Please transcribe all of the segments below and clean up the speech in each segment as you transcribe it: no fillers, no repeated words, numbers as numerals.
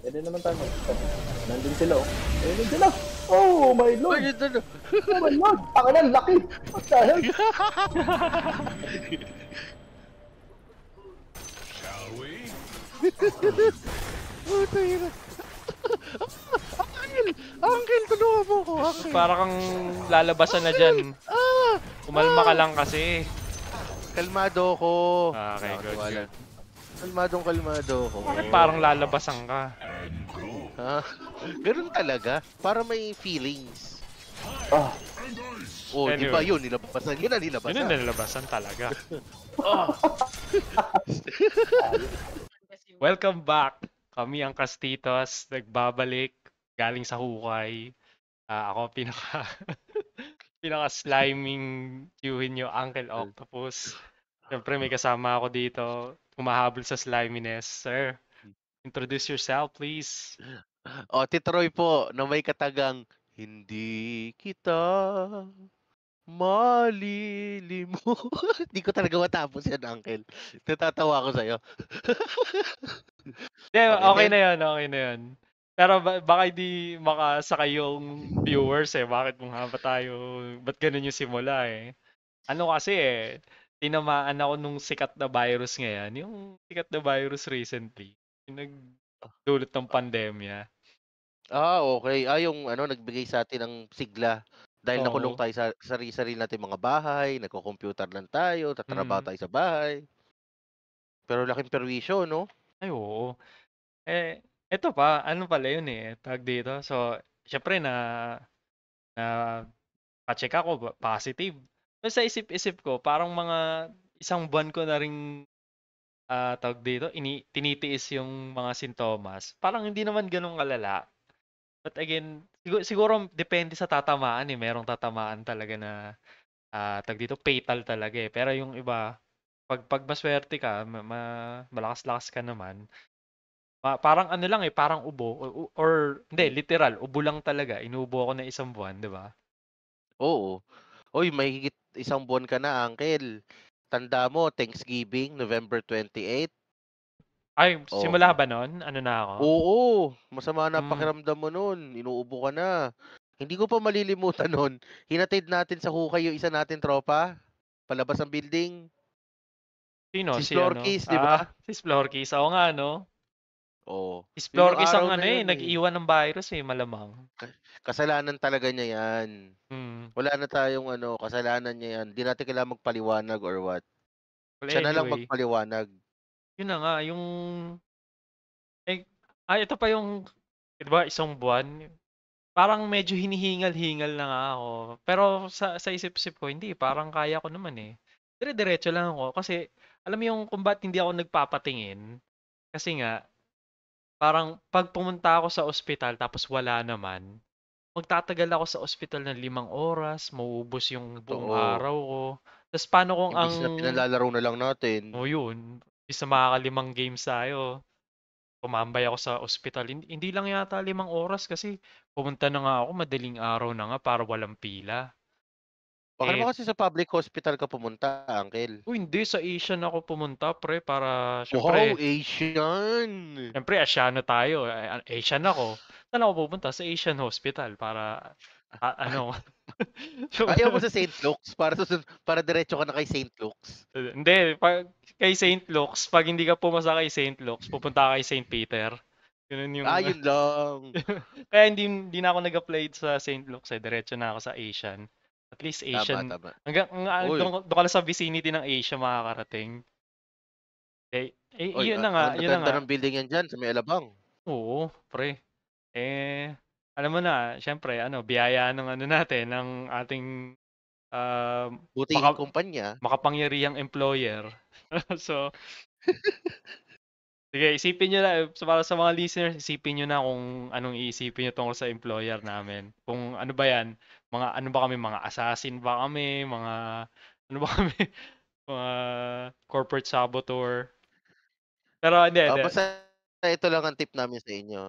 Pwede naman tayo nandun sila, oh. Nandun sila. Oh my lord! Oh my lord! Ang ina, laki! What the hell? Shall we? Uncle, tulungan mo ko, Uncle. Para kang lalabasan na dyan. Kumalma ka lang kasi. Kalmado ko. Okay, good. Kalmado ko. Bakit parang lalabasan ka? Ha? Ganun talaga. Para may feelings. Ah, Oh, di Anyway. ba yun? Nilabasan. Yun ang Yun nilabasan. ang nalabasan talaga. Welcome back. Kami ang Kastitos, nagbabalik galing sa hukay. Ako pinaka-sliming queuein nyo, Uncle Octopus. Siyempre may kasama ako dito, humahabol sa sliminess. Sir, introduce yourself please. O, Titroy po, na may katagang, hindi kita malilimot. Hindi ko talaga matapos yan, Uncle. Natatawa ako sa'yo. Okay na yun. Pero baka hindi makasakay yung viewers Bakit ba't ganun yung simula Ano kasi tinamaan ako nung sikat na virus ngayon. Yung sikat na virus recently. Yung nagdulot ng pandemya. Okay. Yung nagbigay sa atin ng sigla. Dahil nakulong Oo. tayo sa sarili-sarili natin mga bahay, nagko-computer lang tayo, tatrabaho tayo sa bahay. Pero laking perwisyo, no? Ay, oo. Eto pa, ano pala yun tawag dito. So, syempre na pa-check ako, positive. So, sa isip-isip ko, parang mga isang buwan ko na ring tawag dito, tinitiis yung mga sintomas. Parang hindi naman ganun kalala. But again, siguro depende sa tatamaan Merong tatamaan talaga na tawag dito, fatal talaga Pero yung iba, pag maswerte ka, malakas-lakas ka naman, parang ano lang parang ubo or hindi, literal, ubo lang talaga. Inuubo ako na isang buwan, 'di ba? Oo. Uy, mahigit isang buwan ka na, Uncle. Tanda mo, Thanksgiving, November 28. Ay, Oh. simula ba nun? Ano na ako? Oo, masama na Hmm, pakiramdam mo nun. Inuubo ka na. Hindi ko pa malilimutan nun. Hinatid natin sa hukay yung isa natin tropa. Palabas ng building. sino? Si Si ano? Splorkis, di ba? Si Splorkis. Oo nga, no? Oo. Si Yun yung Splorkis araw ang na yun eh. nag-iwan ng virus malamang. Kasalanan talaga niya yan. Hmm. Wala na tayong kasalanan niya yan. Di natin kailangan magpaliwanag or what. Well, Siya na lang anyway, magpaliwanag. yun na nga, yung ito pa yung, 'di ba, isang buwan. Parang medyo hinihingal-hingal na nga ako. Pero sa isip-isip ko, hindi, parang kaya ko naman Dire-diretso lang ako kasi alam mo yung kung ba't hindi ako nagpapatingin. Kasi nga, parang pag pumunta ako sa ospital tapos wala naman, magtatagal ako sa ospital ng 5 oras, mauubos yung buong Totoo. araw ko. Tapos paano kung Imbis na pinalalaro na lang natin. yun, isa makakalimang games tayo. Tumambay ako sa ospital. Hindi lang yata 5 oras kasi pumunta na nga ako madaling araw na nga para walang pila. Baka Eh, naman kasi sa public hospital ka pumunta, Uncle. hindi sa Asian ako pumunta pre para Wow, syempre, Asian! Asiano tayo. Asian ako. Saan ako pupunta? Sa Asian Hospital para ano. Ayaw mo sa St. Luke's para diretso ka na kay St. Luke's. Hindi, pag kay St. Luke's, pag hindi ka pumasa kay St. Luke's, pupunta ka kay St. Peter. Ganun yung Yun lang. kaya hindi na ako nag-apply sa St. Luke's diretso na ako sa Asian. At least Tama, Asian. tama. Hanggang Uy, doon ka lang sa vicinity ng Asia makakarating. Yun na nga, ang yun na ganda nga. ng building yan dyan sa may Alabang. Oo, pre. Alam mo na, syempre, biyaya ng natin, ng ating uh, Butihing kumpanya. makapangyarihang employer. So, sige, isipin nyo na, para sa mga listeners, isipin nyo na kung anong iisipin nyo tungkol sa employer namin. Kung ano ba yan, ano ba kami, mga assassin ba kami, ano ba kami, mga corporate saboteur. Pero hindi. Basta ito lang ang tip namin sa inyo.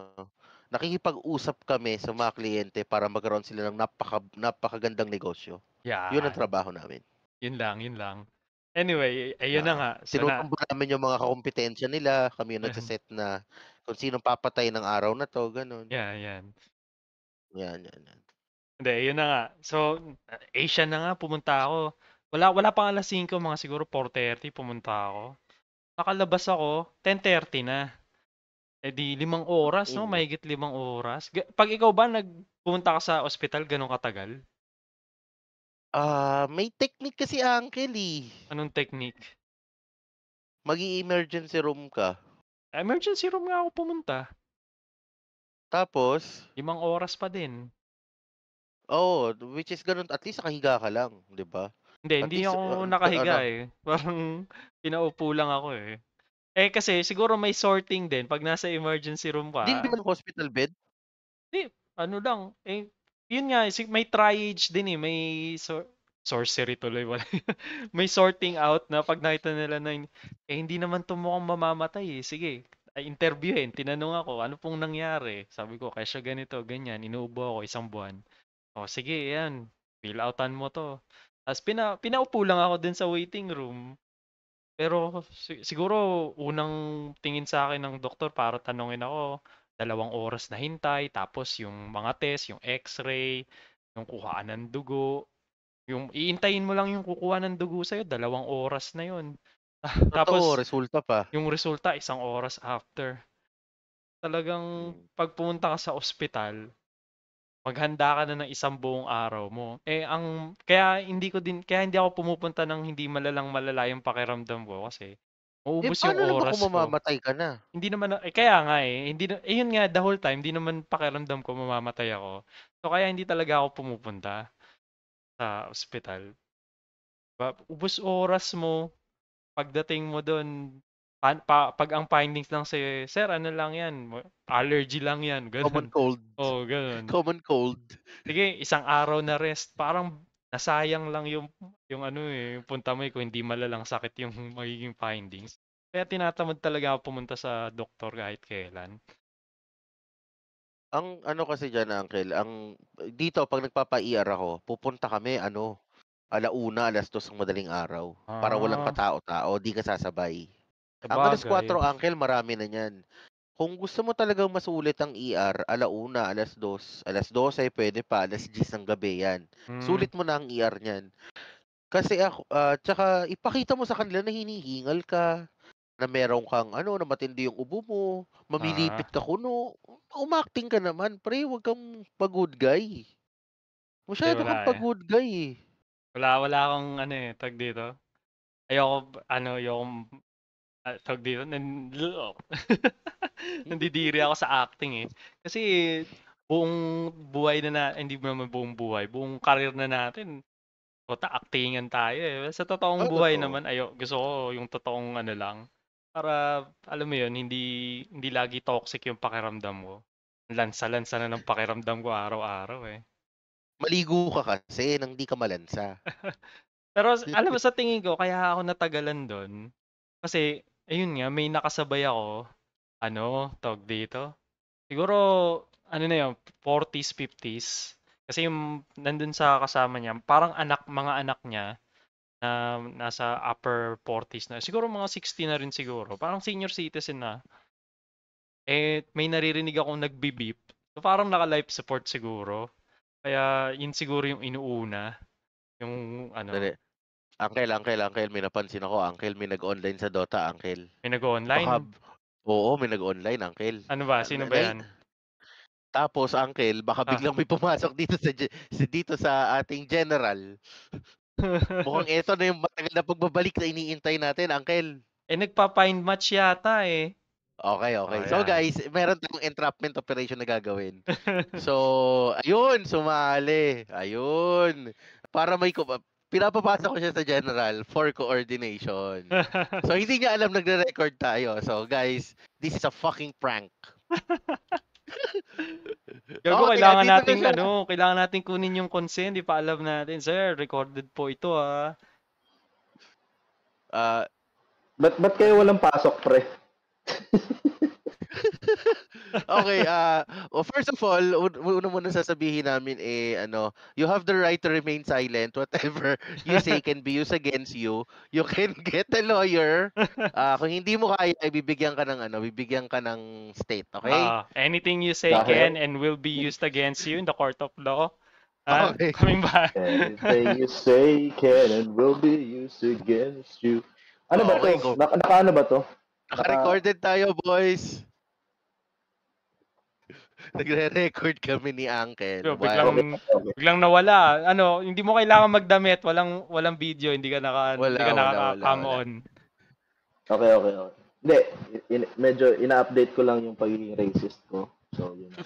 Nakikipag-usap kami sa mga kliyente para magkaroon sila ng napakagandang negosyo. Yun ang Yan, trabaho namin. yun lang. Anyway, ayun na nga. So Tinutumbo namin yung mga kakumpetensya nila. Kami yung Ahem. nagsaset na kung sinong papatay ng araw na 'to, gano'n. yan. Yan. Hindi, yun na nga. So, Asia na nga, pumunta ako. Wala pang 5:00, mga siguro 4:30 pumunta ako. Nakalabas ako, 10:30 na. Eh di 5 oras, no? Ina. Mahigit 5 oras. Pag ikaw ba nagpumunta ka sa ospital, ganun katagal? May technique kasi uncle, eh. Anong technique? Mag-i-emergency room ka. Emergency room nga ako pumunta. Tapos 5 oras pa din. oo, which is gano'n at least nakahiga ka lang, 'di ba? At Hindi least, ako ano nakahiga eh. Parang pinaupo lang ako eh. Eh kasi siguro may sorting din pag nasa emergency room hindi ka. man hospital bed? Hindi, ano lang, eh, yun nga, may triage din eh, may sorcery tuloy, wala. May sorting out na pag nakita nila na, hindi naman to mukhang mamamatay eh, sige, interviewin, tinanong ako, ano pong nangyari? Sabi ko, kaya siya ganito, ganyan, inuubo ako 1 buwan. O sige, yan, fill outan mo to. Tapos pinaupo lang ako din sa waiting room. Pero siguro unang tingin sa akin ng doktor para tanungin ako, 2 oras na hintay, tapos yung mga test, yung x-ray, yung kuhaan ng dugo, yung iintayin mo lang yung kukuha ng dugo sa'yo, 2 oras na yun. Totoo, Tapos resulta pa. yung resulta, 1 oras after. Talagang Hmm. pag pumunta ka sa ospital, maghanda ka na ng 1 buong araw mo. Kaya hindi ako pumupunta ng hindi malala yung pakiramdam ko kasi maubos yung Paano naman kung oras ko. mamamatay ka na? Hindi naman kaya nga eh, hindi na, yun nga the whole time, hindi naman pakiramdam ko mamamatay ako. So kaya hindi talaga ako pumupunta sa ospital. Ubos oras mo, pagdating mo doon, pag ang findings lang sa'yo, sir, ano lang yan, allergy lang yan, Common ganun. cold. Oo, ganun. Common cold. Sige, 1 araw na rest. Parang nasayang lang yung ano eh, yung punta mo eh, kung hindi malalang sakit yung magiging findings. Kaya tinatamad talaga ako pumunta sa doktor kahit kailan. Ang ano kasi diyan, uncle, dito 'pag nagpapa-ER ako, pupunta kami 1:00, 2:00 ng madaling araw para walang Ah, katao-tao, 'di ka sasabay. Ang sabagay. 4:00, uncle, marami na niyan. Kung gusto mo talagang masulit ang ER, 1:00, 2:00, 12:00 puwede pa, 10:00 ng gabi 'yan. Hmm, Sulit mo na ang ER niyan. Kasi ako, tsaka ipakita mo sa kanila na hinihingal ka, na meron kang na matindi yung ubo mo, mamilipit ah, ka kuno, umacting ka naman pre, 'wag kang pa-good guy. hindi Masyado wala kang eh. pa-good guy, eh. Wala akong ano eh, tag dito. Ayokong tawag dito, nandidiri ako sa acting eh. Kasi buong buhay hindi naman buong buhay, buong career na natin, puta, actingan tayo eh. Sa totoong buhay Totoo. naman, gusto ko yung totoong ano lang. Para, alam mo yun, hindi lagi toxic yung pakiramdam ko. Lansa-lansa na ng pakiramdam ko araw-araw eh. Maligo ka kasi nang 'di ka malansa. Pero alam mo, sa tingin ko, kaya ako natagalan doon. Kasi, ayun nga, may nakasabay ako, tawag dito. Siguro, ano na yun, 40s, 50s. Kasi yung nandun sa kasama niya, parang mga anak niya, na nasa upper 40s na. Siguro mga 60 na rin siguro. Parang senior citizen na. Eh, may naririnig akong nagbi-beep. So, parang naka-life support siguro. Kaya, yun siguro yung inuuna. Yung, Dali. Uncle, may napansin ako, uncle, may nag-online sa Dota, uncle. may Baka nag-online. oo, may nag-online, uncle. Ano ba? Sino ba yan? Tapos uncle, baka Ah. biglang may pumasok dito sa ating general. Mukhang eto na yung matagal na pagbabalik na iniintay natin, uncle. Nagpa-find match yata eh. Okay. Oh, So yan. guys, meron tayong entrapment operation na gagawin. So, ayun, sumali. Ayun. Para pinapapasa ko siya sa general for coordination. So, hindi niya alam nagre-record tayo. So, guys, this is a fucking prank. Gago, Okay, andito na siya. kailangan natin kunin yung consent, di pa alam natin. Sir, recorded po ito ah. Ah, Ba't kayo walang pasok, pre? Okay, well, first of all, una muna sasabihin namin you have the right to remain silent. Whatever you say can be used against you. You can get a lawyer. Kung hindi mo kaya, bibigyan ka ng state, okay? Anything you say Dahil, can and will be used against you in the court of law. Ah, Okay. kaming ba? anything you say can and will be used against you. Ano ba Okay, to? go. Naka-ano ba to? Naka-recorded tayo, boys. Nagre-record kami ni Uncle. So, While biglang nawala. Ano, hindi mo kailangan magdamit, walang video, hindi ka wala. nakaka-come on. Okay. Hindi, medyo ina-update ko lang yung pagiging racist ko. So, yun.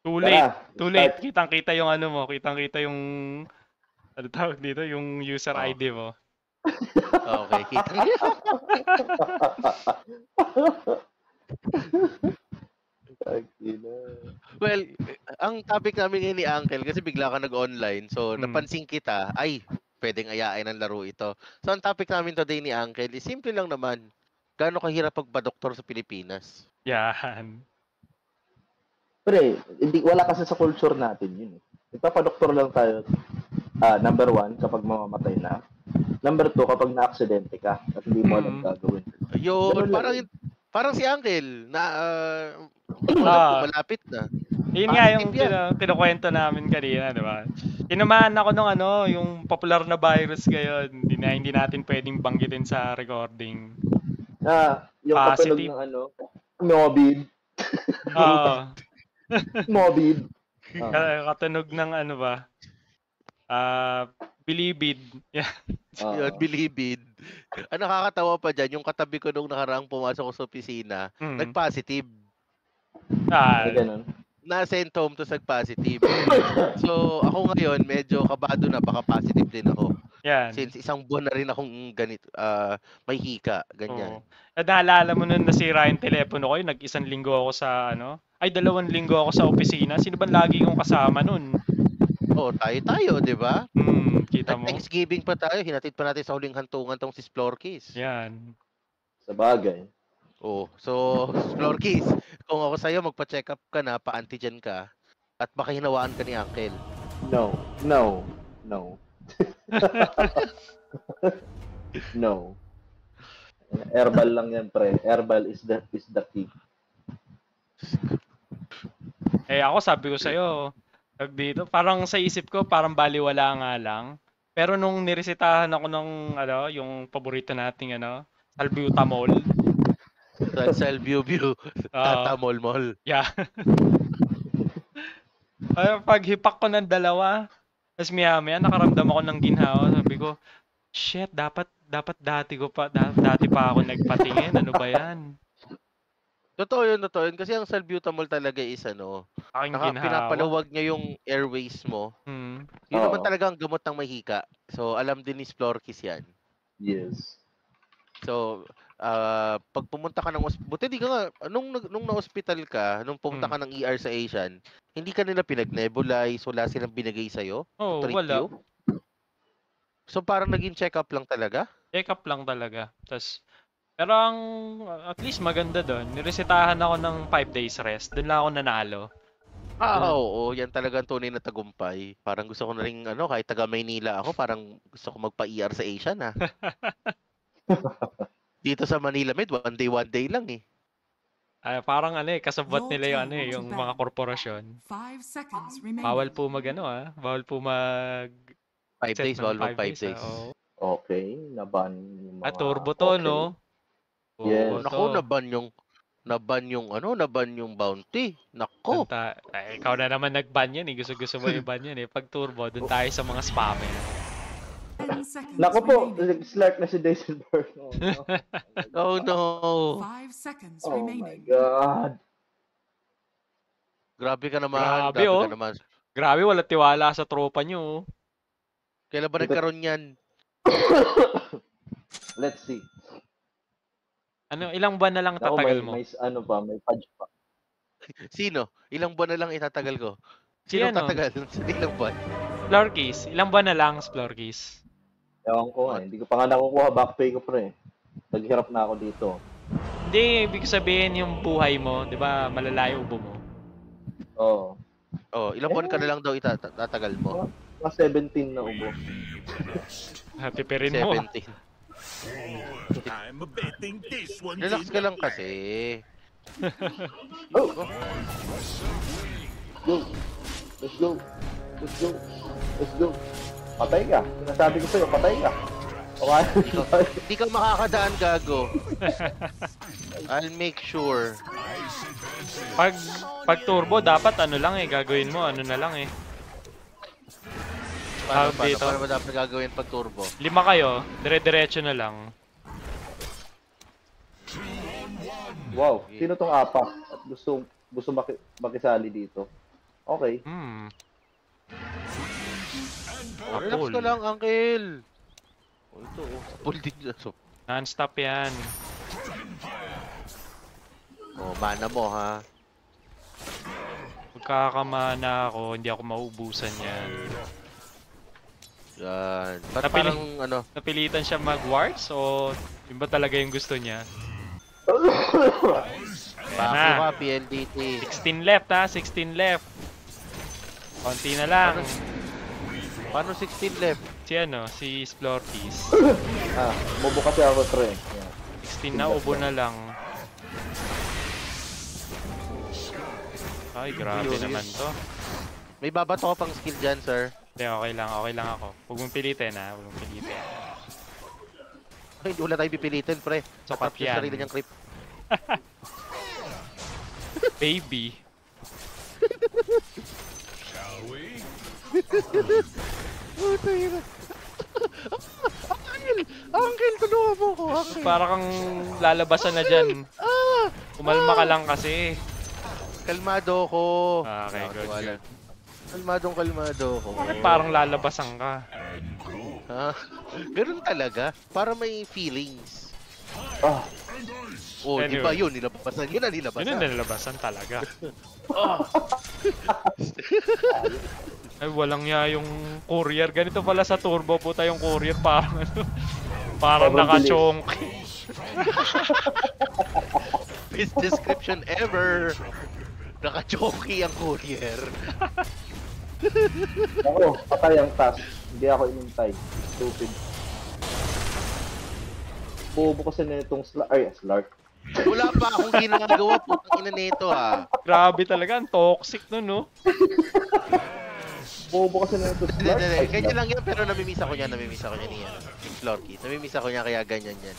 Too late. Tara, Too late. Kitang-kita yung ano mo, kitang-kita yung ano tawag dito, yung user ID mo. Okay, kita niyo. Well, ang topic namin ngayon ni Uncle kasi bigla ka nag-online. So, napansin kita, ay, pwedeng ayain ng laro ito. So, ang topic namin today ni Uncle is simple lang naman. Gaano kahirap pagpa-doktor sa Pilipinas? Yan. Pre, wala kasi sa culture natin yun. Nagpapadoktor lang tayo. Number 1, kapag mamamatay na. Number 2, kapag na-aksidente ka at hindi mo alam gagawin. Yun, parang si Uncle na malapit na. Yun nga yung kinukwento namin kanina, di ba? Tinamaan ako nung yung popular na virus ngayon. Hindi natin pwedeng banggitin sa recording. Yung katunog ng Morbid. Oo. Morbid. Katunog ng Bilibid. Yun, Bilibid. Ang nakakatawa pa dyan, yung katabi ko nung nakaraang pumasok ko sa opisina, nag-positive. Ganun. Na-sent home to nag-positive. So, ako ngayon, medyo kabado na, baka positive din ako. Yan. Since isang buwan na rin akong ganito, may hika, ganyan. Naalala mo nung nasira yung telepono ko, nag-1 linggo ako sa 2 linggo ako sa opisina. Sino ba lagi kong kasama nun? Tayo, di ba? Kita mo. Thanksgiving pa tayo, hinatid pa natin sa huling hantungan tong si Splorkis. Yan. Sa bagay. So, Splorkis, kung ako sa'yo, magpa-check up ka na, pa-antigen ka, at baka hinawaan ka ni Uncle. No. No. Herbal lang yan, pre. Herbal is the key. Ako sabi ko sa'yo, dito, parang sa isip ko, parang baliwala nga lang. Pero nung niresetahan ako ng, yung paborito nating, salbutamol. Salbutamol. Tatamol-mol. Yeah. Pag hipak ko ng 2, tapos maya-maya, nakaramdam ako ng ginhawa. Sabi ko, shit, dapat dati pa ako nagpatingin. Ano ba yan? Totoo yun. Kasi ang salbutamol talaga is pinapalawag niya yung airways mo. Yun naman talaga ang gamot ng mahika. So, alam din ni Splorkis yan. Yes. So, pag pumunta ka ng buti di ka nga, nung na-hospital ka, nung pumunta ka ng ER sa Asian, hindi ka nila pinag-nebulize, wala silang binigay sa'yo? Wala. So, parang naging check-up lang talaga? Check-up lang talaga. Pero at least maganda doon. Niresetahan ako ng 5 days rest. Doon lang ako nanalo. Oo. Yan talagang tunay na tagumpay. Parang gusto ko na rin, kahit taga Maynila ako, parang gusto ko magpa-ER sa Asian, ha? Dito sa Manila Med, one day lang, eh. Parang kasabot nila yung mga korporasyon. 5 seconds remaining. Bawal po bawal po mag 5 days, bawal mag 5 days. Okay, naban yung mga... turbo to, no? Yes. Naku, naban yung bounty. Nako. Ikaw na naman nag-ban yan, eh. Gusto mo i-ban yan, eh. Pag turbo, dun tayo sa mga spammer. Nako po, nag-slurp na si Deisenberg. Oh no. 5 seconds Oh remaining. my God. Grabe ka naman. Grabe, ka naman. Grabe, wala tiwala sa tropa nyo. Kailan ba nagkaroon yan? Let's see. Ilang buwan na lang tatagal mo? May pudge pa. Sino? Ilang buwan na lang itatagal ko? Si Sino tatagal? Ilang buwan? Splorkis. Ilang buwan na lang, Splorkis? Ewan ko hindi ko pa nga nakukuha back pay ko, pre. Naghirap na ako dito. Hindi, ibig sabihin yung buhay mo, di ba, malala yung ubo mo. Oo. Oh, ilang buwan ka na lang daw itatagal mo? Mga 17 na ubo. Pipirin mo. 17. I'm betting this one. Relax ka lang kasi. Oh! Go! Let's go! Let's go! Let's go! Patay ka. Sinasabi ko sa'yo, patay ka. Okay. Hindi ka makakadaan, gago. I'll make sure. Pag turbo, dapat ano lang eh, gagawin mo, ano na lang eh. Paano Dito. ba dapat gagawin pag turbo? 5 kayo, dire-diretso na lang. Wow, sino tong apa? At gusto makisali dito. Okay. Relax ka lang, uncle. Oh, ito, full din na. So, Non-stop yan. oh, mana mo, ha? Magkakamana ako, hindi ako maubusan yan. Yan. Ba't parang, ano? Napilitan siya mag-wards o yun ba talaga yung gusto niya? Bako ka, PLDT. 16 left ha, 16 left. Konti na lang. Paano 16 left? Si ano, si Splorpies. Mubo kasi ako, tre. Yeah. 16 na, ubo na lang. Ay, grabe naman to. May babato ko pang skill dyan, sir. Hindi, okay lang ako. Huwag mong pilitin ha, huwag mong pilitin. Ay, hindi wala tayo pipilitin, pre. Sapat Tatap yung yan. sarili niyang creep. Baby. Shall we? Uncle, tulungan mo ko, uncle. Para kang lalabasan na dyan. Kumalma ka lang kasi. Kalmado ko. Okay, good. Kalmado ko. Bakit parang lalabasan ka? Ha? Ganun talaga. Para may feelings. Ah, Oh, di Anyway. ba yun? Nilabasan. Yun na nilabasan. Yun ang nalabasan talaga. Ay, walang niya yung courier. Ganito pala sa turbo puta yung courier. Parang ano, parang Sobrang nakachonk. Best description ever. Naka-choky ang courier. ako, patay ang task. Hindi ako inintay. Stupid. Bobo kasi na itong Slark. Wala pa akong ginagawa. Putang ina nito, ha. Grabe talaga, ang toxic nun, no? Bobo kasi na itong Slark. Ay, Ganyan lang yan, pero namimiss ako niya niya. Yung Florky. Namimiss ako niya, kaya ganyan yan.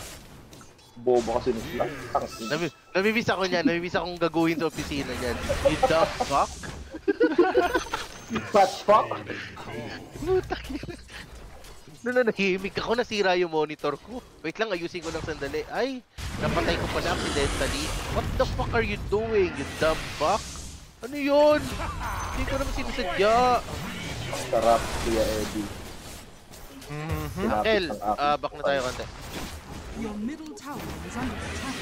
Bobo kasi ni Slark. Namimiss ako niya, namimiss akong gagawin sa opisina niyan. You the fuck? Fat fuck? Putak yun. Noon na nahimik ako, nasira yung monitor ko. Wait lang, ayusin ko lang sandali. Ay, napatay ko pala accidentally. What the fuck are you doing, you dumb fuck? Ano yun? Hindi ko naman sinasadya. Sarap, Kuya Eddie. Kel, back na tayo kante. Your middle tower is under attack.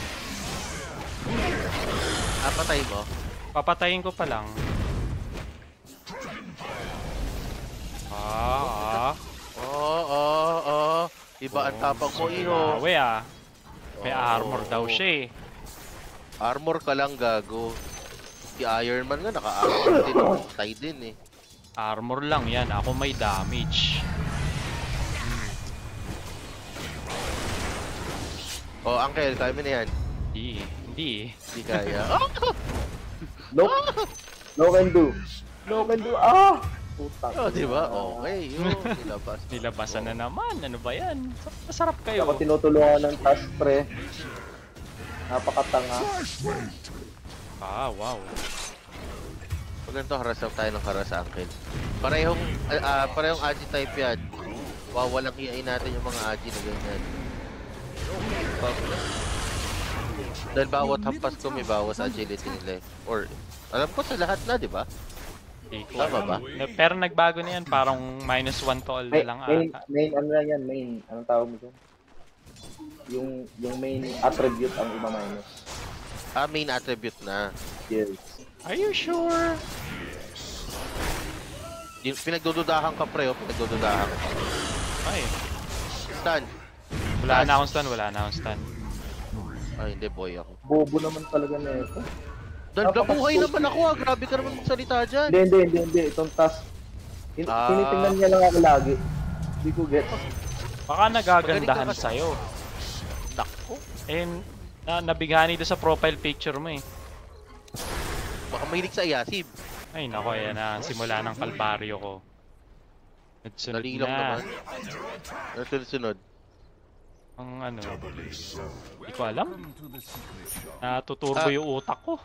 Patay mo? Papatayin ko pa lang. Iba ang tapang mo, iho. Grabe ah. May armor daw siya eh. Armor ka lang, gago. Si Iron Man nga, naka-armor din. Patay din eh. Armor lang yan. Ako may damage. Oh, Uncle, kaya mo na yan. Hindi. Hindi kaya. No. No can do. No can do. Ah! Putak. Oh, di ba? Okay, yun. Nilabas. Nilabasan na naman. Ano ba yan? Masarap kayo. Ako tinutulungan ng task, pre. Napakatanga. Wow. Pag ganito, haras up tayo ng haras, Uncle. Parehong Agi type yan. Wawalang hiyain natin yung mga Agi na ganyan. Dahil bawat hampas ko may bawat agility nila eh. Or, alam ko sa lahat na, di ba? Tama ba? Pero nagbago na yan. Parang -1 to all na lang Main, ano lang yan, main. Anong tawag mo dyan? Yung main attribute ang iba minus. Main attribute na. Yes. Are you sure? Pinagdududahan ka, pre, pinagdududahan ka. Ay. Stun. Wala na akong stun. Ay, hindi, boy ako. Bobo naman talaga na ito. Nabuhay naman ako ah. Grabe ka naman magsalita dyan. Hindi. Itong task. Tinitingnan niya lang ako lagi. Hindi ko get. Baka nagagandahan sa'yo. Nako. Eh, nabighani doon sa profile picture mo eh. Baka mahilig sa Ayasib. Ay nako, yan na ang simula ng kalbaryo ko. Sunod Dali lang na. naman. Ano sunod? Ang ano, hindi ko alam. Natuturbo yung utak ko.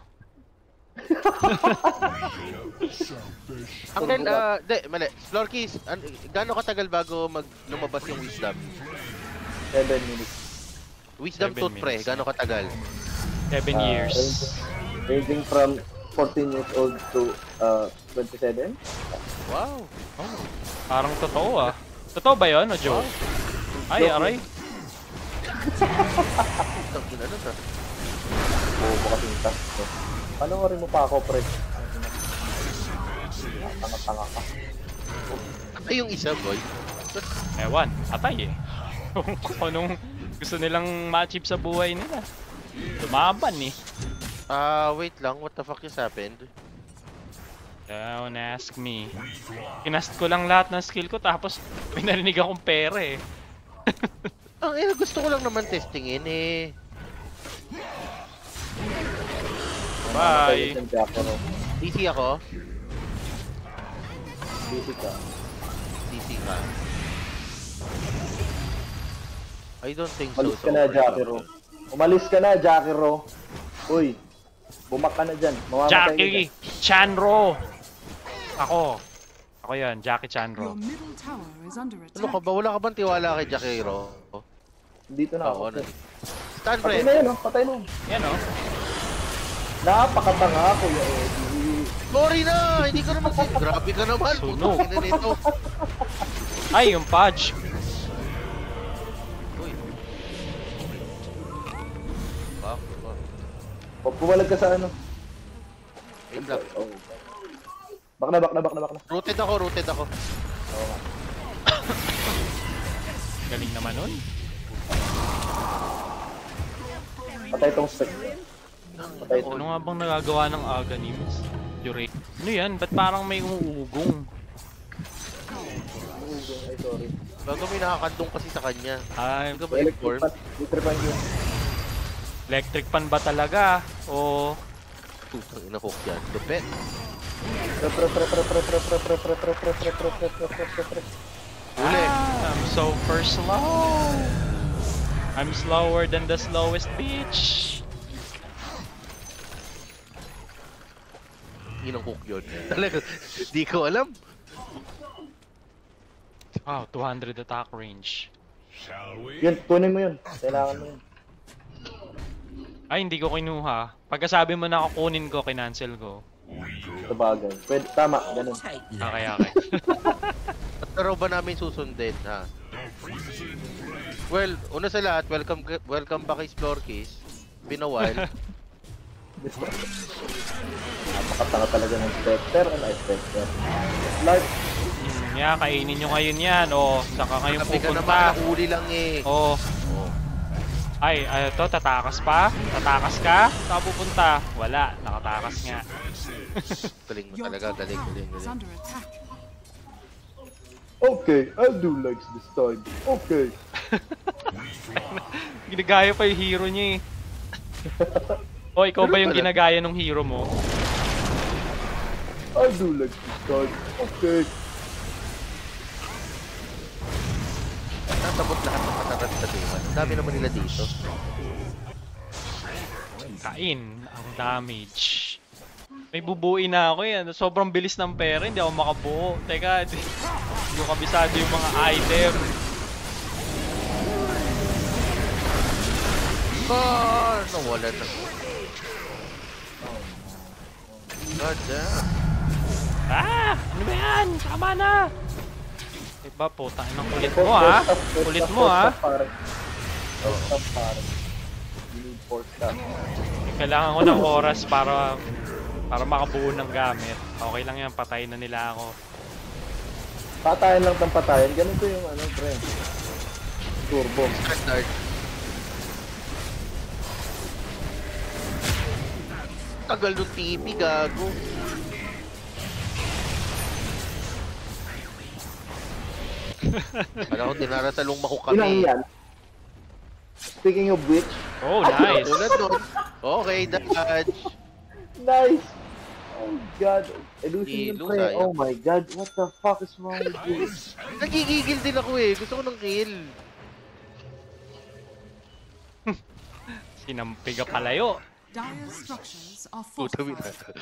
Uncle, mali. Florkis, gaano katagal bago lumabas yung wisdom? 7 minutes. Wisdom 7 tooth pre, minutes. gaano katagal? 7 years. Ranging from 14 years old to 27. Wow. Oh, parang totoo ah. Totoo ba yun o joke? Ay, aray. Tangin ano to? Bobo kasing task ko. Panoorin mo pa ako, pre. Tanga-tanga ka. Ay, yung isa, boy. Ewan, atay eh. Kung anong gusto nilang ma-achieve sa buhay nila. Lumaban eh. Wait lang. What the fuck just happened? Don't ask me. Kinast ko lang lahat ng skill ko tapos may narinig akong pera eh. Gusto ko lang naman testingin eh. Bye! DC ako? Busy ka. DC ka. I don't think so. Umalis ka na, Jackiro. Umalis ka na, Jackiro. Uy, bumak ka na dyan. Mamamatay ka Jackie dyan. Chanro! Ako yan, Jackie Your Chanro. middle tower is under Ano attack. ka ba? Wala ka bang tiwala kay Jackiro? Dito na Oo, ako. Stand Patay pre. na yun, oh. Patay na yun. Yan oh. Napakatanga, Kuya Eddie. Sorry na! Hindi ko naman sin... Grabe ka naman! Sunog. Putang ina nito. Ay, yung Pudge. Uy. Fuck. Bumalag ka sa ano. Aim lang. Oh. Bak na. Rooted ako. Galing naman nun. Patay itong spec. Patay ito. Ano nga bang nagagawa ng Aghanims? Yuri. Ano yan? Ba't parang may umuugong? Ay, sorry. Bago may nakakandong kasi sa kanya. Ay, Ano ba Electric inform? pan. Electric pan yun. electric pan ba talaga? O... Tutang ina hook yan. Depet. Uli. I'm super slow! I'm slower than the slowest bitch! Yun ang hook yun. Talaga, di ko alam. Wow, 200 attack range. Shall we? Yun, kunin mo yun. Kailangan mo yun. Ay, hindi ko kinuha. Pagkasabi mo na kukunin ko, kinancel ko. Sa bagay. Pwede, tama, ganun. Okay. At araw ba namin susundin, ha? Well, una sa lahat, welcome back kay Splorkis. Been a while. Napakatanga talaga ng Spectre. Ano ay Spectre? Like, Yeah, kainin nyo ngayon yan. O, saka ngayon Sabi ka naman, pupunta. nakuli lang eh. O. Ay, ito, tatakas pa? Tatakas ka? Saan pupunta? Wala, nakatakas nga. Galing mo Your talaga, top galing. tower is under attack. okay, I'll do likes this time. Okay. Ginagaya pa yung hero niya eh. O, ikaw ba yung ginagaya ng hero mo? I'll do likes this time. Okay. Nasabot lahat ng matarat sa dewan. Ang dami naman nila dito. Kain ang damage. May bubuin na ako yan. Sobrang bilis ng pera, hindi ako makabuo. Teka, hindi ko kabisado yung mga item. Nawala na. God damn. Ano ba yan? Tama na! Diba, puta, ng kulit mo ha? Kulit mo ha? Stop, pare. You need 4 stop. Kailangan ko ng oras para makabuo ng gamit. Okay lang yan, patayin na nila ako. Patayan lang ng patayan. Ganito yung ano, pre. Turbo. Standard. Tagal ng TV, gago. Alam ko, dinaratalong mako Ilang kami. yan? Speaking of which, Oh, nice. Tulad nun. Okay, dodge. nice! Oh god, illusion Hilo, yung pre. sayang. Oh my god, what the fuck is wrong with you? Nagigigil din ako eh. Gusto ko ng kill. Sinampiga palayo. Dire structures are Tutawin fortified.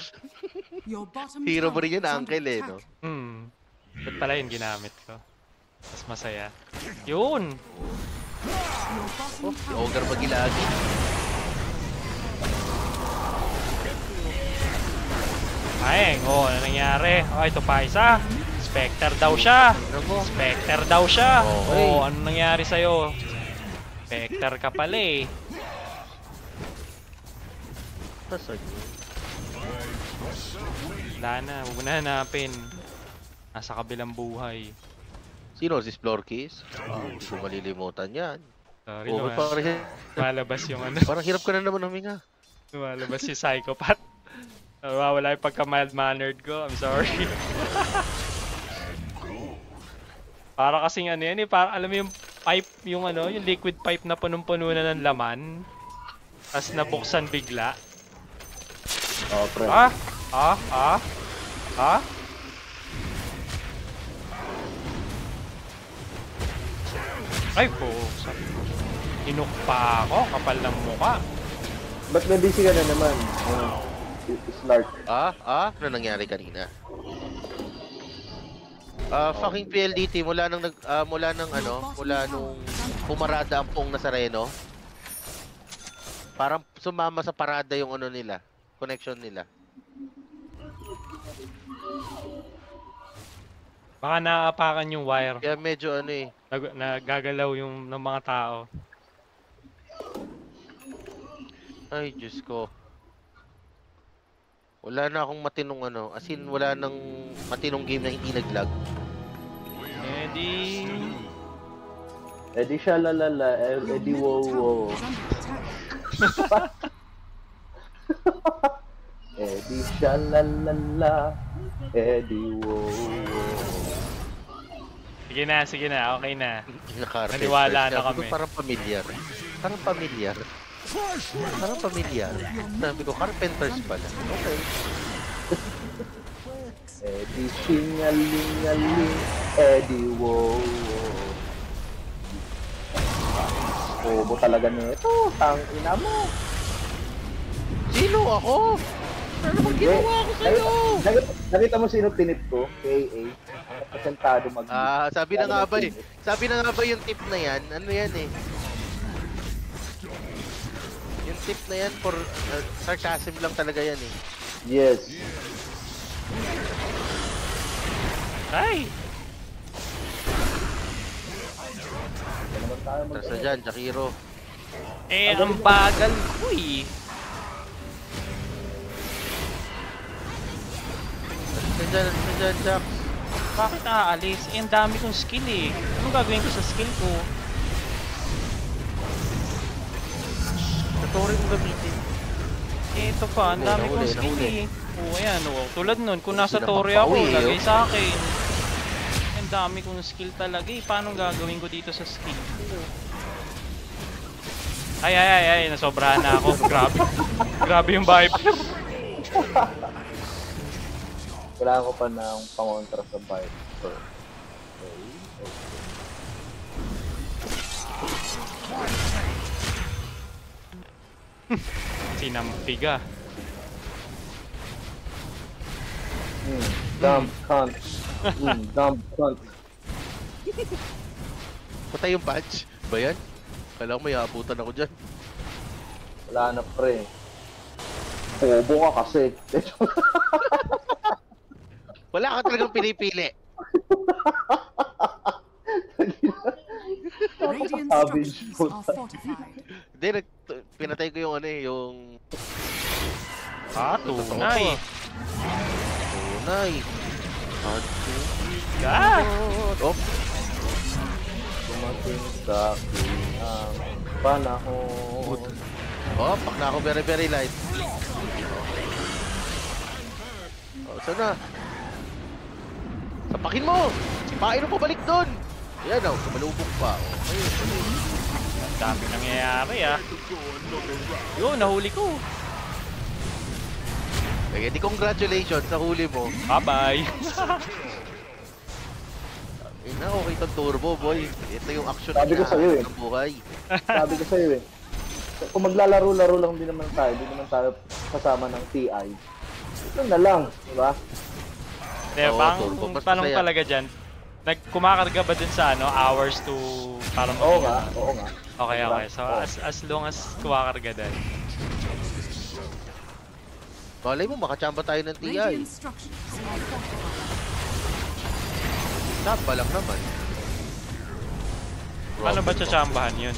Your bottom Hero mo tower rin yun, is under uncle eh, attack. no? Ba't pala yun ginamit ko? Mas masaya. Yun! Your bottom Si tower Ogre magilagi. Ayeng, oh, ano nangyari? Oh, ito pa isa. Spectre daw siya. Ano mo? Spectre daw siya. Okay. Oh, ano nangyari sa'yo? Spectre ka pala eh. Nasaan yun? Wala na, huwag mo na hanapin. Nasa kabilang buhay. Sino? Si Splorkis? Hindi ko malilimutan yan. Sorry Oh, naman. parang, Lumalabas yung ano. parang hirap ka na naman huminga. Lumalabas yung psychopath. Wala yung pagka-mild-mannered ko. I'm sorry. Para kasing ano yan eh. Para, alam mo yung pipe, yung ano, yung liquid pipe na punong-puno na ng laman. Tapos nabuksan bigla. Oh, pre. Ah? Ay po. Inuk pa ako. Kapal ng muka. Ba't may busy ka na naman? Slark. Ano nangyari kanina? Fucking PLDT mula nang mula nung pumarada ang pong Nazareno. Parang sumama sa parada yung ano nila, connection nila. Baka naaapakan yung wire. Kaya medyo ano eh. Nagagalaw yung ng mga tao. Ay, Diyos ko. Wala na akong matinong ano, as in wala nang matinong game na hindi nag-lag. Edi shalalala, edi wow wow. Edi shalalala, edi wow wow. Sige na, okay na. Naka-carpet. Naniwala na Sabi ko, kami. parang familiar. Parang familiar. Parang familiar. Sabi ko, Carpenters pala. Okay. Edi singalingaling, edi wow wow. Bobo talaga nito, tang ina mo. Sino ako? Ano naman ginawa ko sa'yo? Nakita mo sino tinip ko? KA. Presentado mag- Sabi na nga ba eh. Sabi na nga ba yung tip na yan? Ano yan eh? Yung tip na yan for sarcasm lang talaga yan eh. Yes. Ay! Tras na dyan, Jakiro. Ang bagal ko eh. Tras na dyan, Jack. Bakit aalis? Ang dami kong skill eh. Anong gagawin ko sa skill ko? Natori kong gamitin. Ito pa, ang dami kong Nahuli, skill nahuli. eh. Oo, ayan. Oh. Tulad nun, kung nasa Sila Torre ako, papawi, lagay sa akin. Ang dami kong skill talaga eh. Paano gagawin ko dito sa skill ko? Ay, nasobrahan na ako. Grabe. Grabe yung Viper. Kailangan ko pa ng pangontra sa bike. So, Sinampiga. Dumb cunt. Dumb cunt. Patay yung patch. Ba yan? Kailangan may abutan ako dyan. Wala na pre. Bobo ka kasi. Wala ka talagang pinipili. Radiant Savage structures are fortified. Hindi, pinatay ko yung ano eh, yung... Tunay. Tunay. Oh, Dumating sa akin ang panahon. pak na ako very very light. Saan na? Sapakin mo! Sipain mo pabalik doon! Ayan o, sumalubog pa. Okay, okay. Ang dami nangyayari ah. Yun, nahuli ko. Kaya di congratulations sa huli mo. Bye-bye. Okay itong turbo, boy. Ito yung action Sabi ko sa'yo, eh. ng buhay. Sabi ko sa'yo eh. Kung maglalaro-laro lang din naman tayo, di naman tayo kasama ng TI. Ito na lang, di ba? Diba, turbo, mas tanong masaya. talaga dyan, kumakarga ba dun sa ano, hours to para Oo nga, oo nga. Okay, Diba? okay. So, Oo. as long as kumakarga dun. Malay mo, makachamba tayo ng TI. Radiant structures are fortified. Chamba lang naman. Paano ba tsatsambahan yun?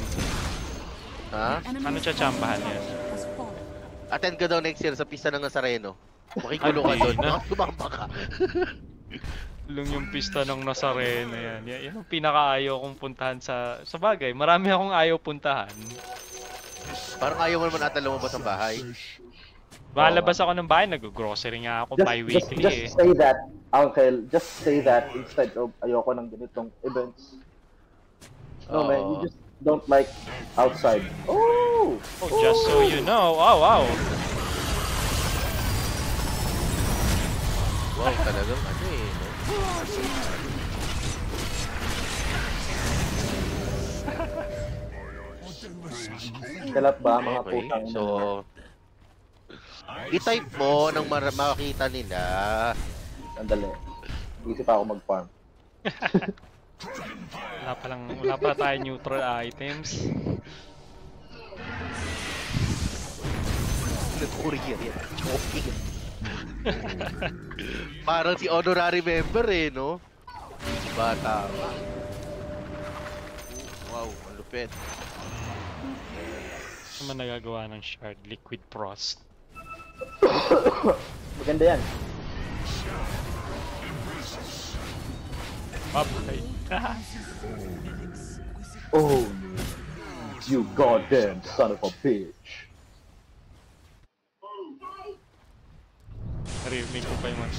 Ha? Enemy Paano tsatsambahan yun? has fallen. Attend ka daw next year sa pista ng Nazareno. Makikulo ka doon. Baka tumamba ka. Lung yung pista ng Nazareno yan. Yan ang pinakaayaw kong puntahan sa bagay. Marami akong ayaw puntahan. Parang ayaw mo naman ata lumabas ang bahay. Malabas ako ng bahay, nag-grocery nga ako bi-weekly eh. Just say that, Uncle. Just say that instead of ayoko ng ganitong events. No, man, you just don't like outside. Oh! Oh, just so you know. Oh, wow. Wow, talagang ano eh. No? Kalat ba, mga Okay, putang so... I-type mo nang makakita nila. Sandali. Isip ako mag-farm. Wala pala tayo neutral items. Nag-courier yan. Joking. Parang si honorary member eh, no? Bata ka. Wow, ang lupit. Ano man nagagawa ng shard? Liquid frost. Maganda yan. Babay. Oh, you goddamn son of a bitch. Narinig ko pa yung ano.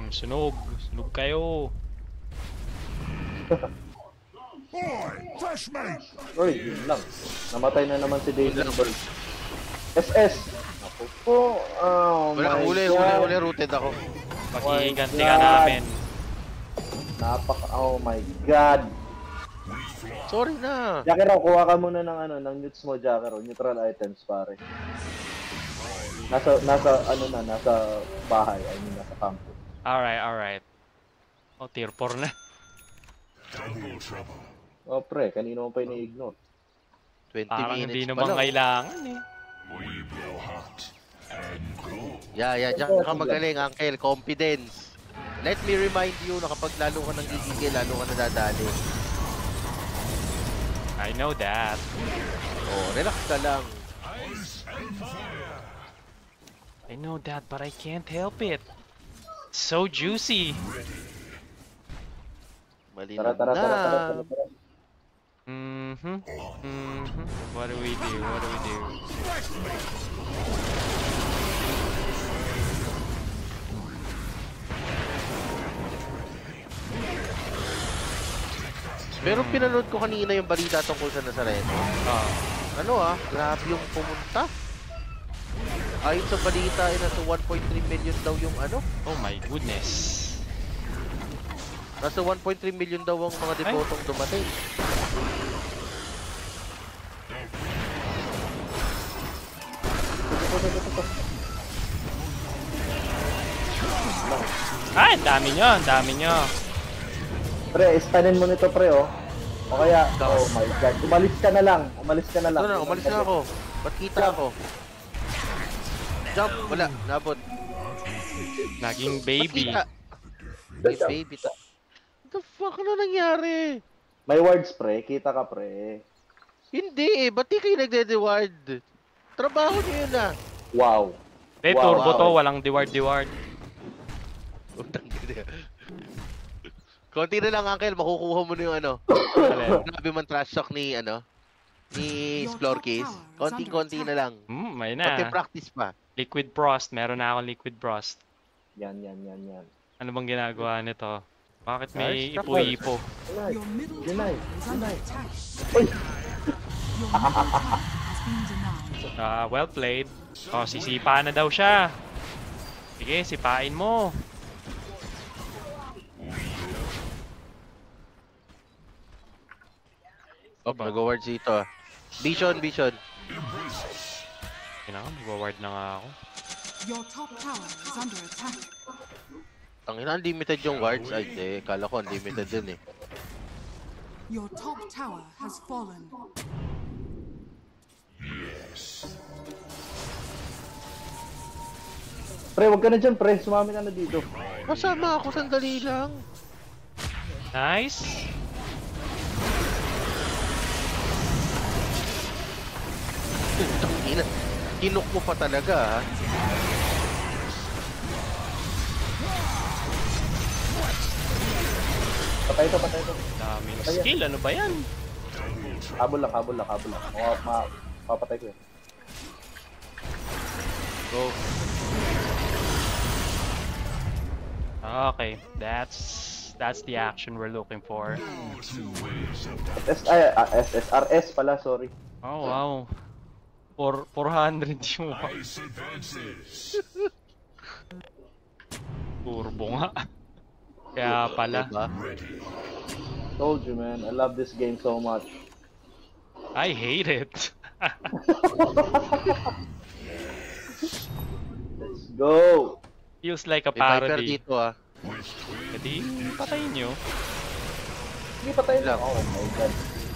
Sunog. Sunog kayo. Boy, fresh mate. Uy, yun lang. Namatay na naman si David Bird. SS! Ako po. Oh Wala, my huli, God. rooted ako. Pag-iiganti God. ka namin. Oh my God. Sorry na. Jackero, kuha ka muna ng ano, ng newts mo, Jackero. Neutral items, pare. Nasa bahay. I mean, nasa campus. Alright. Oh, tier 4 na. Oh, pre, kanino mo pa ini-ignore? 20 Parang minutes hindi pa naman lang. kailangan eh. Yeah, diyan ka magaling, Uncle. Confidence. Let me remind you na kapag lalo ka nang gigigil, lalo ka nadadali. I know that. Oh, relax ka lang. I know that, but I can't help it. So juicy. Malinaw Tara. na. What do we do? Pero pinanood ko kanina yung balita tungkol sa Nazareno. Grabe yung pumunta. Ayon sa balita, nasa 1.3 million daw yung ano. Oh my goodness. Nasa 1.3 million daw ang mga debotong dumating. Ay, dami nyo. Pre, stanin mo nito, pre, oh. O kaya, oh my God. Umalis ka na lang. Umalis na ako. Ba't kita ako? Jump! Wala, nabot. Naging baby. Ba't kita? Baby ta. What the fuck? Ano nangyari? May words, pre. Kita ka, pre. Hindi eh. Ba't di kayo nagde-reward? Trabaho niyo yun ah. Wow. Turbo to, wow. walang diwart-diwart. Utang ina. Konti na lang, Uncle. Makukuha mo na yung ano. Alin? Grabe man trash talk ni, ano, ni Splorkies. Konting-konti na lang. May Konti na. practice pa. Liquid Frost. Meron na akong Liquid Frost. Yan. Ano bang ginagawa nito? Bakit may Charge, ipo-ipo? Your middle Deny. tower is under attack. Uy! Your middle tower has been denied. Well played. Oh, sisipa na daw siya. Sige, sipain mo. Oh, mag-awards dito ah. Vision. Mag-ward na nga ako. Your top tower is under attack. Tangina, unlimited yung wards. Ay, hindi. Kala ko unlimited din eh. Your top tower has fallen. Pre, wag ka na dyan, pre. Sumami ka na dito. Masama ako, sandali lang. Nice. Tangina. Kinuk mo pa talaga ha. Patay ito. Daming skill. Ano ba yan? Habol lang. Mapapatay ko eh. Go. Okay. That's the action we're looking for. SSRS pala, sorry. Oh, wow. 400 yung turbo nga. Kaya pala. Diba? Told you, man. I love this game so much. I hate it. Let's go! Feels like a May Viper parody. dito ah. Hindi, patayin nyo. Hindi patay Lang. lang. Oh my god.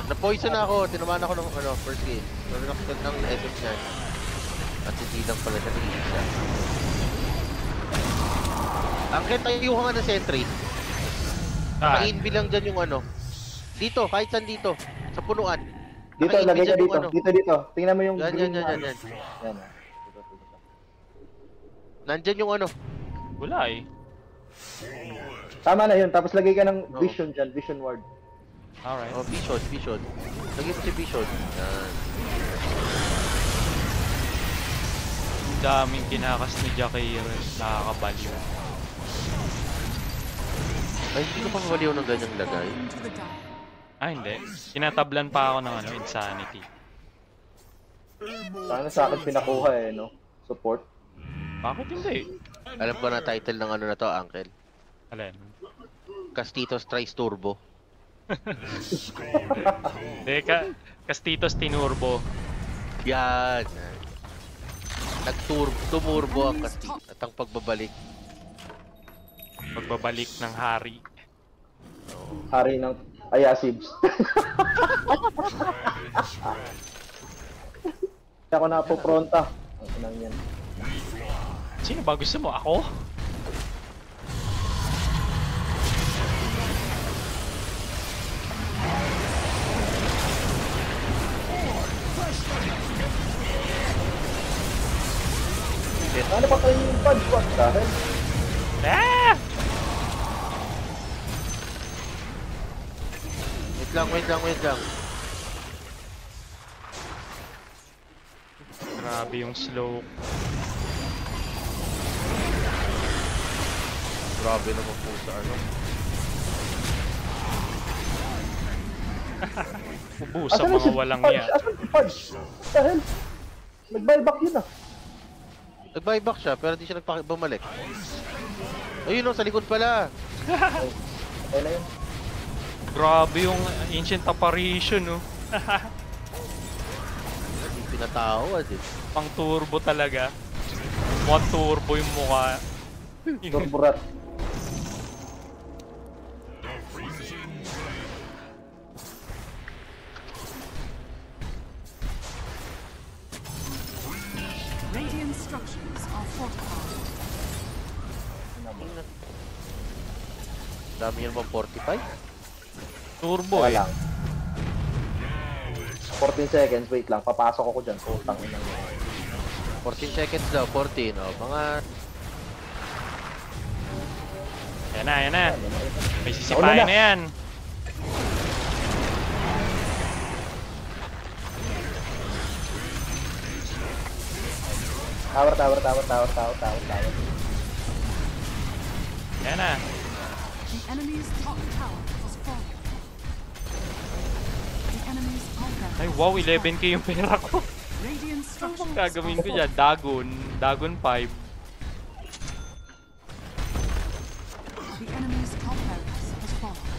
Na-poison ako. Tinamaan ako ng ano, first game. Pero nakasal ng edit niyan. At hindi lang pala siya nag-iisa. Ang tayo ka nga ng sentry. Naka-inbi lang dyan yung ano. Dito, kahit saan dito. Sa punuan. Dito, Naka-inbi lagay ka dyan yung dito. ano. Dito. Tingnan mo yung Yan. green Yan. Yan. Nandyan yung ano. Wala eh. Tama na yun. Tapos lagay ka ng vision dyan. Vision ward. Alright. Oh, Vision. Lagyan mo si Vision. Yan. Daming kinakas ni Jackie. Nakakabaliw. Ay, hindi ko pa mawaliw ng ganyang lagay. Into the dire. Hindi. Tinatablan pa ako ng insanity. Sana sa akin pinakuha eh, no? Support. Bakit hindi? Alam ko na title ng ano na to, Uncle. Alin? Castitos Tries Turbo. Castitos Tinurbo. Yan. Tumurbo ang Castitos at ang pagbabalik. Pagbabalik ng hari. Hari ng Ayasibs. Ako na po pronta. Ang inang yan. Sino ba gusto mo? Ako? Ano pa kayo yung punch? What the hell? Ah! Wait lang. Grabe yung slow. Grabe naman po sa ano. Ubus sa mga walang iya. Asan si Punch? What the hell? Nag-buyback yun ah. Nag-buyback siya pero di siya bumalik. Ayun o, sa likod pala. Ayun na yun. Grabe yung ancient apparition, no? Hindi pinatawad eh. Pang turbo talaga. One turbo yung mukha. Turburat. Radiant structures are fortified. Dami yun bang 45? Turbo eh. Wala lang. 14 seconds, wait lang. Papasok ako dyan. Putang ina. 14 seconds daw, 14. O, mga... Yan na, yan na. May Nauna sisipahin na. na yan. Tower. Yan na. The enemy's top tower has fallen. The enemy's top Ay, tower. wow, 11k yung pera ko. Radiant Ano structures bang gagawin ko are dyan? Dagon 5. The enemy's top barracks has fallen.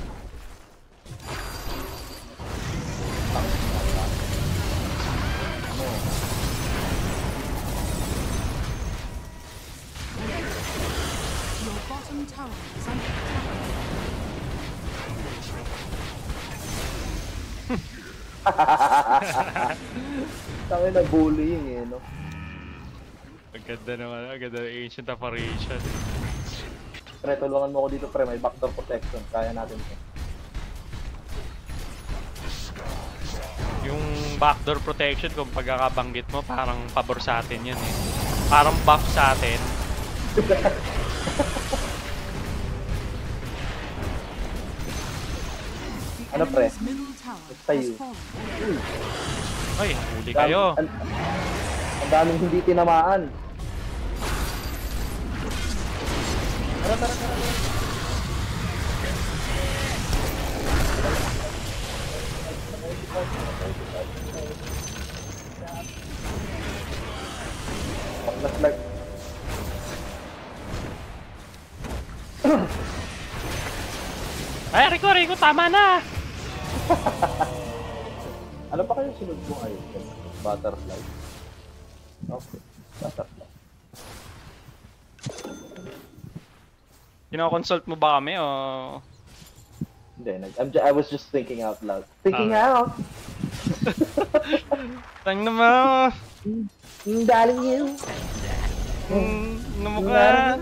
Your bottom tower is under attack. Tangin na bullying eh, no? Ang ganda naman, ang ganda ng ancient apparition. Pre, tulungan mo ako dito, pre. May backdoor protection. Kaya natin ito. Yung backdoor protection, kung pagkakabanggit mo, parang pabor sa atin yun eh. Parang buff sa atin. The Ano, pre? enemy's middle tower Basta has yun. fallen. Ay, huli kayo. Ang daming hindi tinamaan. Tara. Like, Ay, Rico, tama na! ano pa kayo sunod mo ngayon? Butterfly. Okay, butterfly. Kinoconsult mo ba kami o... Hindi, I was just thinking out loud. Thinking out! Tang naman! Daling you! Ano mo ka?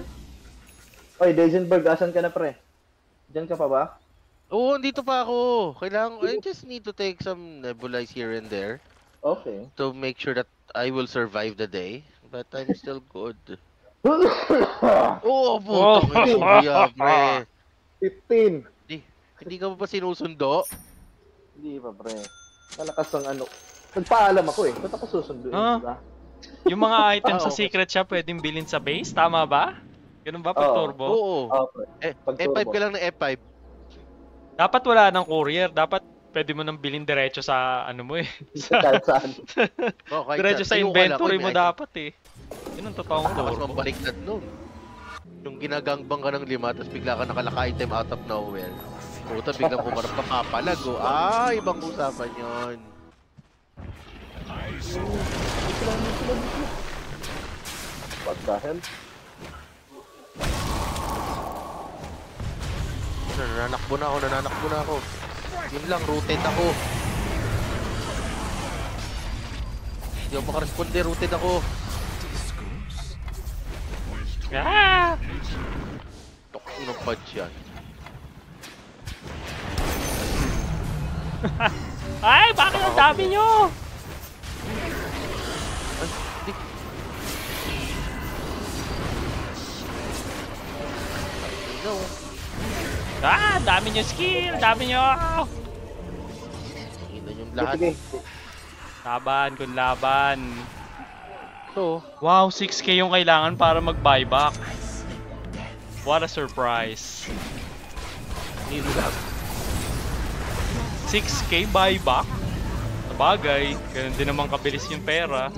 Oy, Deisenberg, asan ka na, pre? Diyan ka pa ba? Oo, dito pa ako. I just need to take some nebulize here and there Okay. to make sure that I will survive the day. But I'm still good. Oo, putang ina, pre. 15! Hindi ka pa sinusundo? Hindi pa, pre. Malakas ang ano. Nagpaalam ako eh. Ba't ako susunduin, Ah. diba? Yung mga items sa okay. secret shop pwedeng bilhin sa base, tama ba? Ganun ba pag Oo. turbo? Oo. Oh, pre. Pag F5 turbo. ka lang ng F5. Dapat wala ng courier, dapat pwede mo nang bilhin diretso sa ano mo eh. Kahit saan. Oh, kahit Diretso sa saan. inventory Ayoko mo lang, dapat eh. Yun ang totoong Lakas turbo. mabaliktad nun. Yung ginagangbang ka ng 5, tapos bigla ka nakalaka-item out of nowhere. Puta, biglang kumarap ka papalag. Ibang usapan yun. What the hell? Nananakbo na ako. Yun lang, rooted ako. Hindi ako makaresponde, rooted ako. Ah! Tokong ng fudge yan. Ay, bakit ang dami nyo? Hindi. No. Ah, dami nyo skill, dami nyo! Ina yung lahat. Sige. Laban, kung laban. So, Wow, 6k yung kailangan para mag-buyback. What a surprise. need lang. 6k buyback? Sabagay, ganun din naman kabilis yung pera.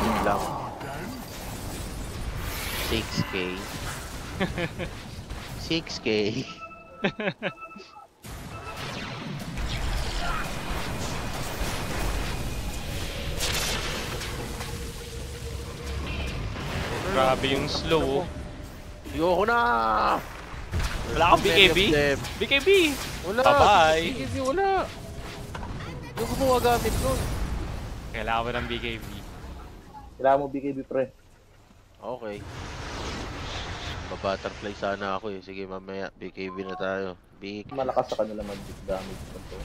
Yun lang. 6k. 6k. Grabe yung slow. Ayoko na! Wala kang BKB? Many of them. BKB! Wala! Bye-bye. BKB, wala! Hindi ko gumagamit nun. Kailangan mo ng BKB. Kailangan mo BKB, pre. Okay. Mabutterfly sana ako eh. Sige, mamaya. BKB na tayo. BK. Malakas sa kanila mag-big damage pa to.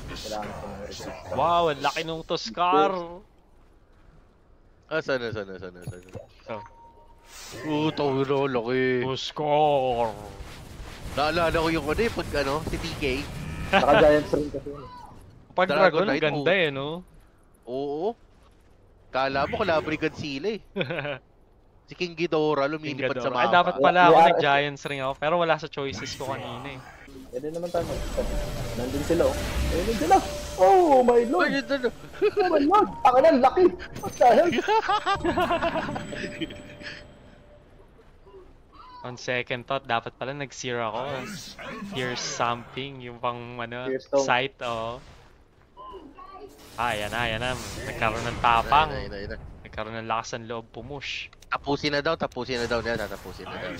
Kailangan ko ng resistance. Wow, ang laki nung Tuskar. Ah, sana. Oh. Tawiro, laki. Tuskar. Naalala ko yung ano eh, pag ano, si DK. Naka-giants rin kasi yun. Pag Dragon Dragon, ang Knight, ganda eh, no? Oo. Kala mo kalabrigan sila eh. Si King Ghidorah lumilipad sa Ay, mapa. dapat pala ako Yeah. nag-Giants ring ako, pero wala sa choices ko kanina eh. Pwede naman tayo nandun sila oh. Nandun sila. Oh my lord. Ay, ito. Oh my lord. Ako na, laki. What the hell? On second thought, dapat pala nag-sear ako. Here's something, yung pang ano, Here's stone. sight, oh. Yan na. Nagkaroon ng tapang. Ayun na. Nagkaroon ng lakas ng loob pumush. Tapusin na daw nila. Tatapusin na daw.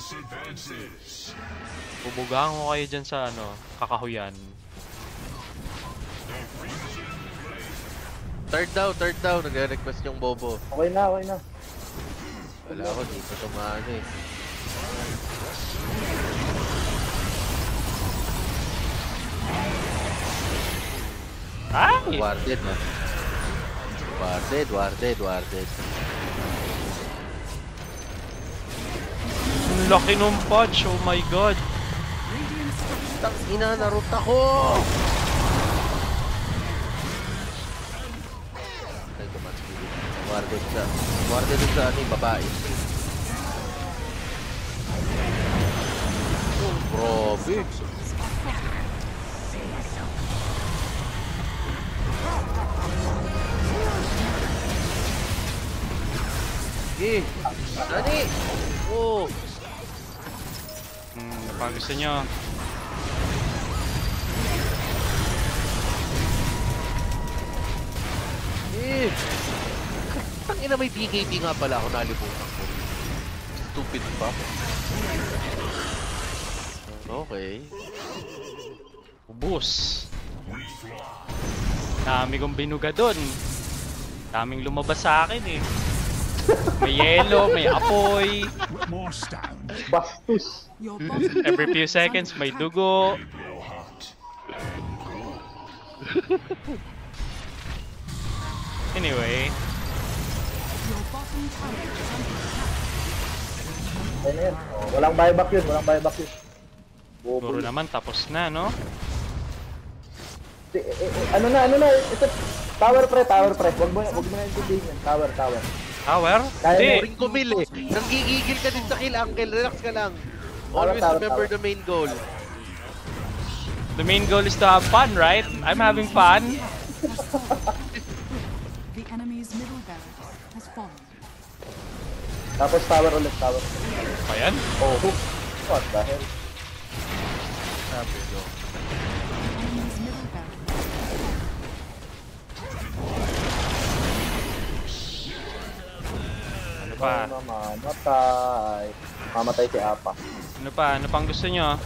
Bubugahan ko kayo dyan sa ano, kakahuyan. Third daw. Nagre-request yung Bobo. Okay na. Wala ako, dito tumano eh. Ay! Warded na. Warded. Ang laki nung punch, oh my god. Tangina, naruta ko! Ay, tumatigil. Warded sa ano yung babae. Oh, grabe. Eh, Nani! Oh! Ano pa gusto nyo? Eh! Tangina, may BKB nga pala ako, nalimutan ko. Stupid pa. Okay. Ubus. Dami kong binuga dun. Daming lumabas sa akin eh. May yellow, may apoy. With more stand. Bastos. Your bottom Every tower few is seconds under may attack. dugo. Anyway, Your bottom tower is under attack. Ayun na yan. Oh, walang buyback yun. siguro Bobo. naman tapos na, no? Ano na. Ito. Tower pre. Wag mo na intindihin yan. Tower. Tower? Kaya Hindi. Ring kumil eh. Nanggigigil ka din sa kill, Uncle. Relax ka lang. Always Tawag. remember the main goal. The main goal is to have fun, right? I'm having fun. The enemy's middle barracks has fallen. Tapos tower ulit. Ayan. Oh. What the hell? Sabi ko. The enemy's middle barracks. Ano pa? Mamatay si Apa. Ano pa? Ano pang gusto nyo?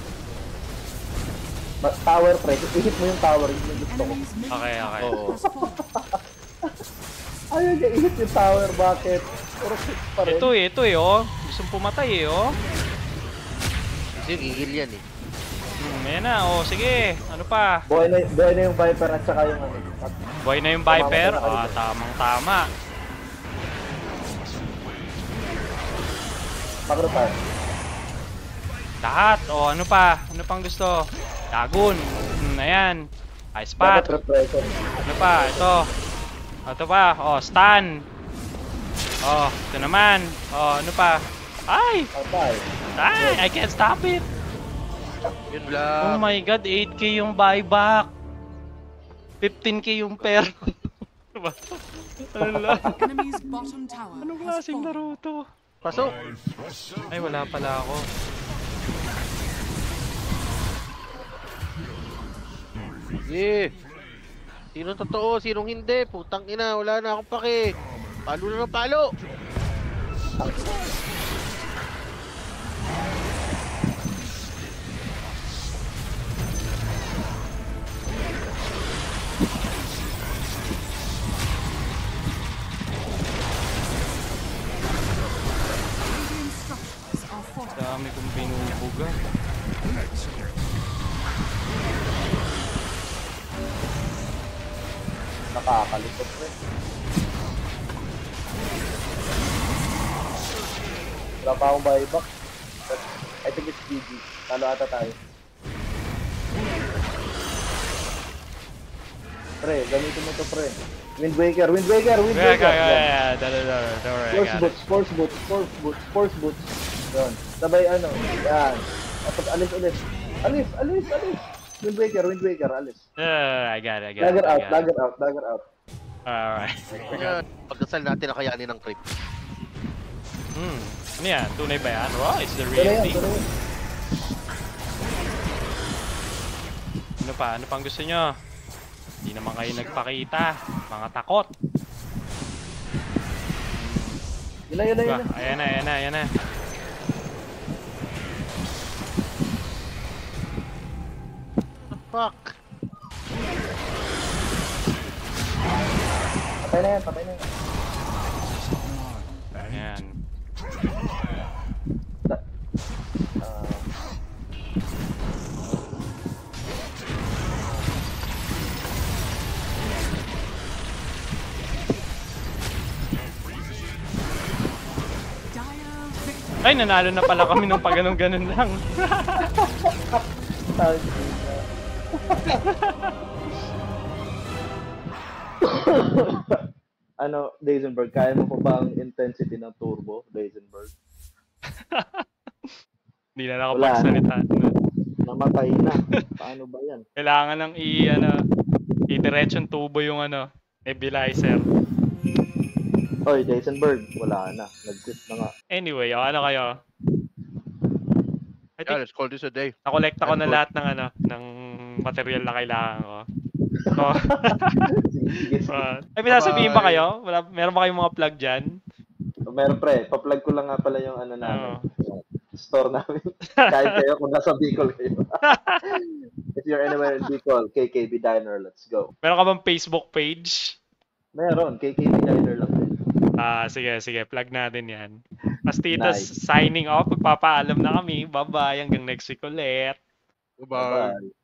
Tower pre. I-hit mo yung tower. Yun yung gusto ko. Enemy's middle Okay. tower Oo. has fallen. Ayaw niya i-hit yung tower. Bakit? Puro hit pa rin. Ito eh, oh. Gustong pumatay eh, oh. Kasi gigil yan eh. Ayan na, oh. Sige. Ano pa? Buhay na yung Viper at saka yung ano. Buhay na yung Viper. Tama ka rin. Tamang-tama. Magro tayo. Lahat. Oh, ano pa? Ano pang gusto? Dagon. Ayan. Ice spot. Dapat repression. Ano pa? Ito pa. Oh, stun. Oh, ito naman. Oh, ano pa? Ay! Patay. I can't stop it. Yun Oh lang. my god, 8k yung buyback. 15k yung per. Ala, Enemy's bottom tower anong has klaseng fallen. laro to? Pasok. Ay, wala pala ako. Yeah. Sinong totoo? Sinong hindi? Putang ina, wala na akong pake. Palo na ng palo. Radiant structures dami kong binubuga. Nakakalikot rin. Wala pa akong buyback. But I think it's GG. Talo ata tayo. Pre, gamitin mo to pre. Wind Waker, Wind Waker, Wind Waker. Yeah. Don't worry, I got it. Force boots. Yun. Sabay ano, yan. Tapos alis ulit. Alis. Wind Waker, alis. I got it. Dagger out. Alright. Ayan, pagdasal natin na kayanin ng creep. Ano yan? Tunay ba yan? Wow, it's the Ito real na thing. yan. Ano pa? Ano pang gusto nyo? Hindi naman kayo nagpakita. Mga takot. Yun na. Ayan na. Fuck! Patay na yan. Ayan. Dire victory. Ay, nanalo na pala kami nung pag-ganon-ganon lang. Ano, Deisenberg, kaya mo pa ba ang intensity ng turbo, Deisenberg? Hindi na nakapagsalita. Namatay na. Paano ba yan? Kailangan nang i-diretsyon tubo yung nebulizer. Oy, Deisenberg, wala na. Nag-quit na nga. Anyway, ano kayo? I Yeah, think let's call this a day. nakolekta ko I'm na good. lahat ng material na kailangan ko. So, Sige. ay, may sasabihin ba Bye-bye. kayo? Meron ba kayong mga plug dyan? Meron pre, pa-plug ko lang nga pala yung ano namin. Oo. Store namin. Kahit kayo kung nasa Bicol kayo. If you're anywhere in Bicol, KKB Diner, let's go. Meron ka bang Facebook page? Meron, KKB Diner lang din. Sige, plug natin yan. Pastitas Nice. signing off. Magpapaalam na kami. Bye-bye. Hanggang next week ulit. Bye-bye. Bye-bye.